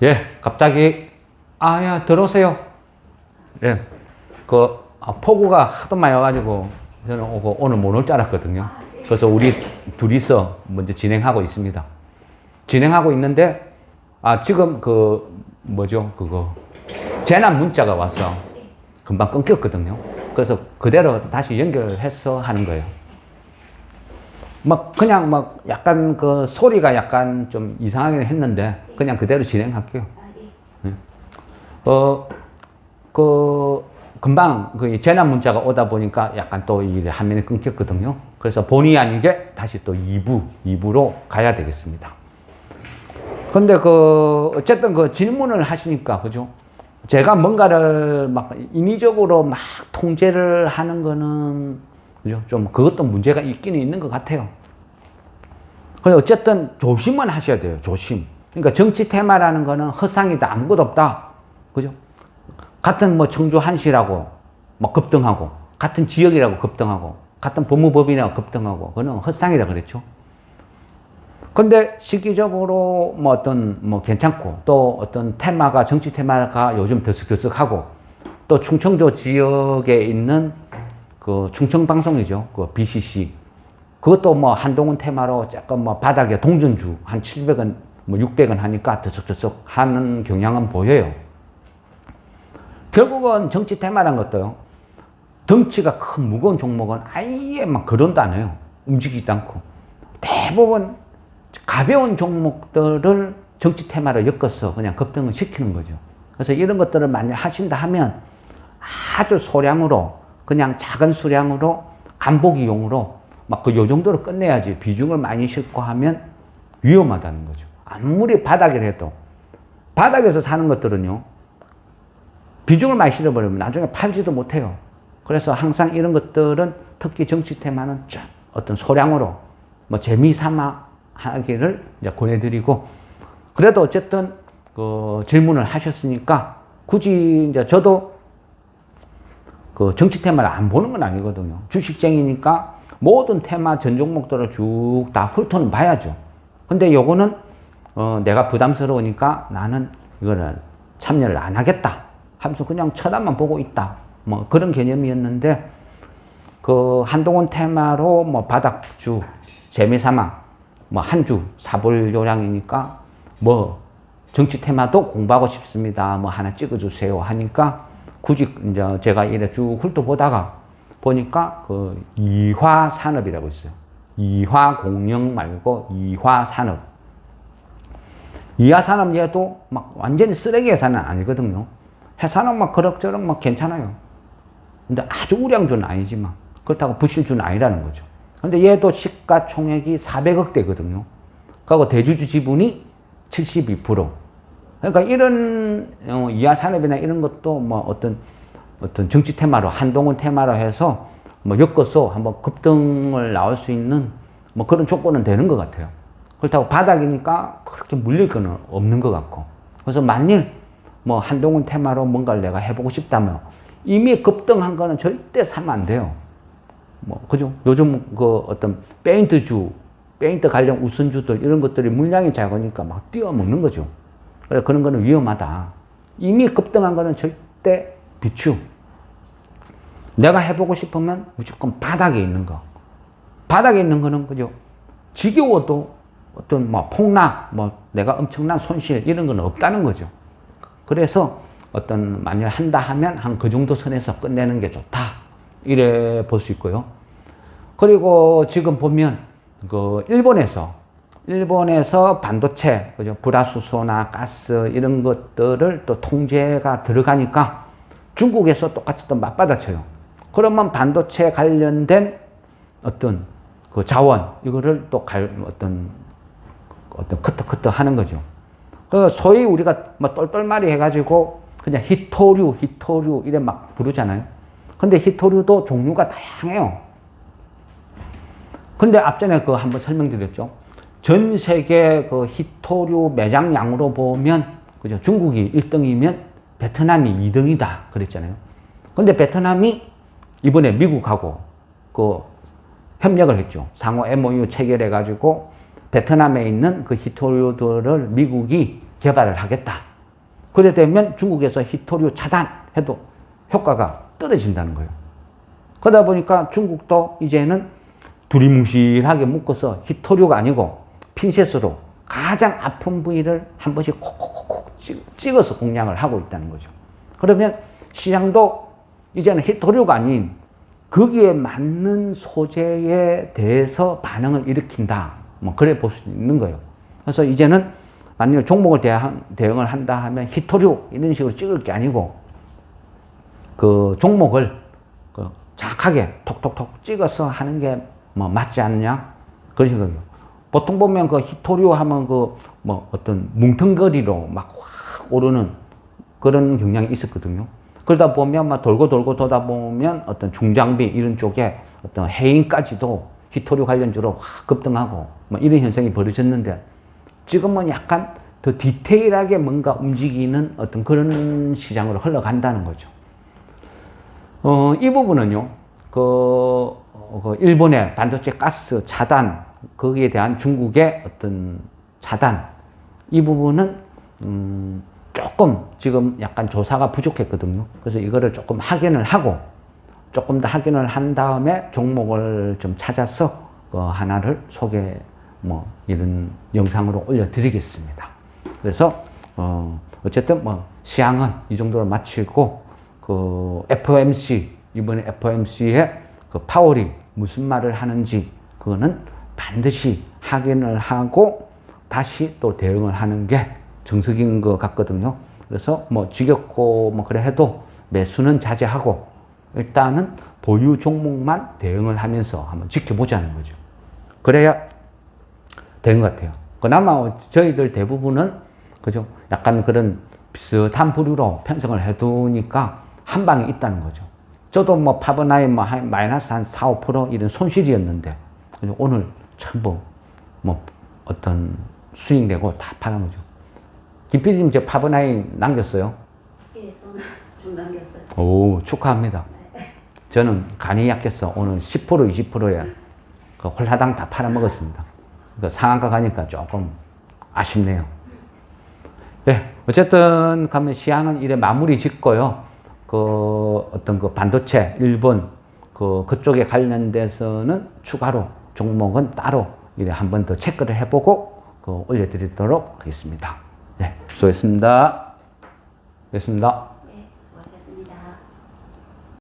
예, 갑자기, 야, 들어오세요. 예, 폭우가 하도 많이 와가지고, 저는 오늘 못 올 줄 알았거든요. 그래서 우리 둘이서 먼저 진행하고 있습니다. 진행하고 있는데, 지금 재난 문자가 와서 금방 끊겼거든요. 그래서 그대로 다시 연결해서 하는 거예요. 약간 소리가 약간 좀 이상하긴 했는데, 그냥 그대로 진행할게요. 금방 재난 문자가 오다 보니까 약간 또 이 화면이 끊겼거든요. 그래서 본의 아니게 다시 또 2부로 가야 되겠습니다. 근데 어쨌든 질문을 하시니까, 그죠? 제가 뭔가를 인위적으로 막 통제를 하는 거는, 그죠? 좀 그것도 문제가 있기는 있는 것 같아요. 그래서 어쨌든 조심은 하셔야 돼요. 조심. 그러니까 정치 테마라는 거는 허상이다. 아무것도 없다. 그죠? 같은 청주 한시라고 급등하고, 같은 지역이라고 급등하고, 같은 법무법인이라고 급등하고, 그거는 헛상이라 그랬죠. 근데 시기적으로 괜찮고, 또 어떤 테마가, 정치 테마가 요즘 들썩들썩하고, 또 충청도 지역에 있는 충청방송이죠. BCC. 그것도 한동훈 테마로 조금 바닥에 동전주 한 700원, 600원 하니까 들썩들썩 하는 경향은 보여요. 결국은 정치 테마란 것도요, 덩치가 큰 무거운 종목은 아예 거론도 안 해요. 움직이지도 않고. 대부분 가벼운 종목들을 정치 테마로 엮어서 그냥 급등을 시키는 거죠. 그래서 이런 것들을 만약 하신다 하면 아주 소량으로, 그냥 작은 수량으로, 간보기용으로 요 정도로 끝내야지. 비중을 많이 싣고 하면 위험하다는 거죠. 아무리 바닥을 해도. 바닥에서 사는 것들은요, 비중을 많이 실어버리면 나중에 팔지도 못해요. 그래서 항상 이런 것들은, 특히 정치 테마는 어떤 소량으로 재미삼아 하기를 이제 권해드리고, 그래도 어쨌든 질문을 하셨으니까 굳이 이제 저도 정치 테마를 안 보는 건 아니거든요. 주식쟁이니까 모든 테마 전 종목들을 쭉 다 훑어는 봐야죠. 근데 요거는 내가 부담스러우니까 나는 이거를 참여를 안 하겠다 하면서 그냥 쳐다만 보고 있다. 그런 개념이었는데, 한동훈 테마로 바닥주, 재미삼아, 한 주 사볼 요량이니까, 정치 테마도 공부하고 싶습니다. 하나 찍어주세요 하니까, 굳이 이제 제가 이래 쭉 훑어보다가 보니까 이화산업이라고 있어요. 이화공영 말고 이화산업. 이화산업 얘도 완전히 쓰레기 회사는 아니거든요. 회사는 그럭저럭 괜찮아요. 근데 아주 우량주는 아니지만, 그렇다고 부실주는 아니라는 거죠. 근데 얘도 시가총액이 400억대거든요. 그리고 대주주 지분이 72%. 그러니까 이런 이하산업이나 이런 것도 어떤 정치 테마로, 한동훈 테마로 해서 엮어서 한번 급등을 나올 수 있는 그런 조건은 되는 것 같아요. 그렇다고 바닥이니까 그렇게 물릴 건 없는 것 같고. 그래서 만일 한동훈 테마로 뭔가를 내가 해보고 싶다면, 이미 급등한 거는 절대 사면 안 돼요. 그죠? 요즘 어떤 페인트 관련 우선주들, 이런 것들이 물량이 작으니까 뛰어먹는 거죠. 그래, 그런 거는 위험하다. 이미 급등한 거는 절대 비추. 내가 해보고 싶으면 무조건 바닥에 있는 거. 바닥에 있는 거는, 그죠? 지겨워도 어떤 폭락, 내가 엄청난 손실, 이런 건 없다는 거죠. 그래서 만약 한다 하면 한 그 정도 선에서 끝내는 게 좋다. 이래 볼 수 있고요. 그리고 지금 보면 일본에서 반도체, 그죠? 불화수소나 가스 이런 것들을 또 통제가 들어가니까 중국에서 똑같이 또 맞받아쳐요. 그러면 반도체 관련된 어떤 자원, 이거를 또 어떤 커터 하는 거죠. 소위 우리가 똘똘말이 해가지고 그냥 히토류 이래 부르잖아요. 근데 히토류도 종류가 다양해요. 근데 앞전에 한번 설명드렸죠. 전 세계 히토류 매장량으로 보면, 그죠? 중국이 1등이면 베트남이 2등이다. 그랬잖아요. 근데 베트남이 이번에 미국하고 협력을 했죠. 상호 MOU 체결해가지고 베트남에 있는 히토류들을 미국이 개발을 하겠다. 그래 되면 중국에서 히토류 차단해도 효과가 떨어진다는 거예요. 그러다 보니까 중국도 이제는 두리뭉실하게 묶어서 히토류가 아니고 핀셋으로 가장 아픈 부위를 한 번씩 콕콕콕 찍어서 공략을 하고 있다는 거죠. 그러면 시장도 이제는 히토류가 아닌 거기에 맞는 소재에 대해서 반응을 일으킨다. 뭐 그래 볼 수 있는 거예요. 그래서 이제는 만약 종목을 대응을 한다 하면 히토류 이런 식으로 찍을 게 아니고 그 종목을 그 정확하게 톡톡톡 찍어서 하는 게 뭐 맞지 않냐? 그런 생각이요. 보통 보면 그 히토류 하면 그 뭐 어떤 뭉텅거리로 막 확 오르는 그런 경향이 있었거든요. 그러다 보면 막 돌고 돌다 보면 어떤 중장비 이런 쪽에 어떤 해인까지도 히토류 관련주로 확 급등하고 뭐 이런 현상이 벌어졌는데 지금은 약간 더 디테일하게 뭔가 움직이는 어떤 그런 시장으로 흘러간다는 거죠. 이 부분은요, 그 일본의 반도체 가스 차단, 거기에 대한 중국의 어떤 차단, 이 부분은, 조금 지금 약간 조사가 부족했거든요. 그래서 이거를 조금 확인을 하고, 조금 더 확인을 한 다음에 종목을 좀 찾아서 그 하나를 소개, 뭐, 이런 영상으로 올려드리겠습니다. 그래서, 어쨌든 뭐, 시향은 이 정도로 마치고, 그 FOMC, 이번에 FOMC의 그 파월이 무슨 말을 하는지, 그거는 반드시 확인을 하고 다시 또 대응을 하는 게 정석인 것 같거든요. 그래서 뭐 지겹고 뭐 그래 해도 매수는 자제하고 일단은 보유 종목만 대응을 하면서 한번 지켜보자는 거죠. 그래야 되는 것 같아요. 그나마 저희들 대부분은 그죠? 약간 그런 비슷한 부류로 편성을 해두니까 한 방에 있다는 거죠. 저도 뭐 파버나이 뭐 마이너스 한 4, 5% 이런 손실이었는데 오늘 전부 뭐 어떤 수익 내고 다 팔은 거죠. 김 PD님 저 파버나이 남겼어요? 예, 저는 좀 남겼어요. 오, 축하합니다. 네. 저는 간이 약해서 오늘 10% 20%에 그 홀라당 다 팔아먹었습니다. 그 상한가 가니까 조금 아쉽네요. 네, 어쨌든 가면 시향은 이래 마무리 짓고요. 그 어떤 그 반도체 일본 그쪽에 관련돼서는 추가로 종목은 따로 이래 한 번 더 체크를 해보고 올려드리도록 하겠습니다. 네, 수고했습니다. 수고했습니다.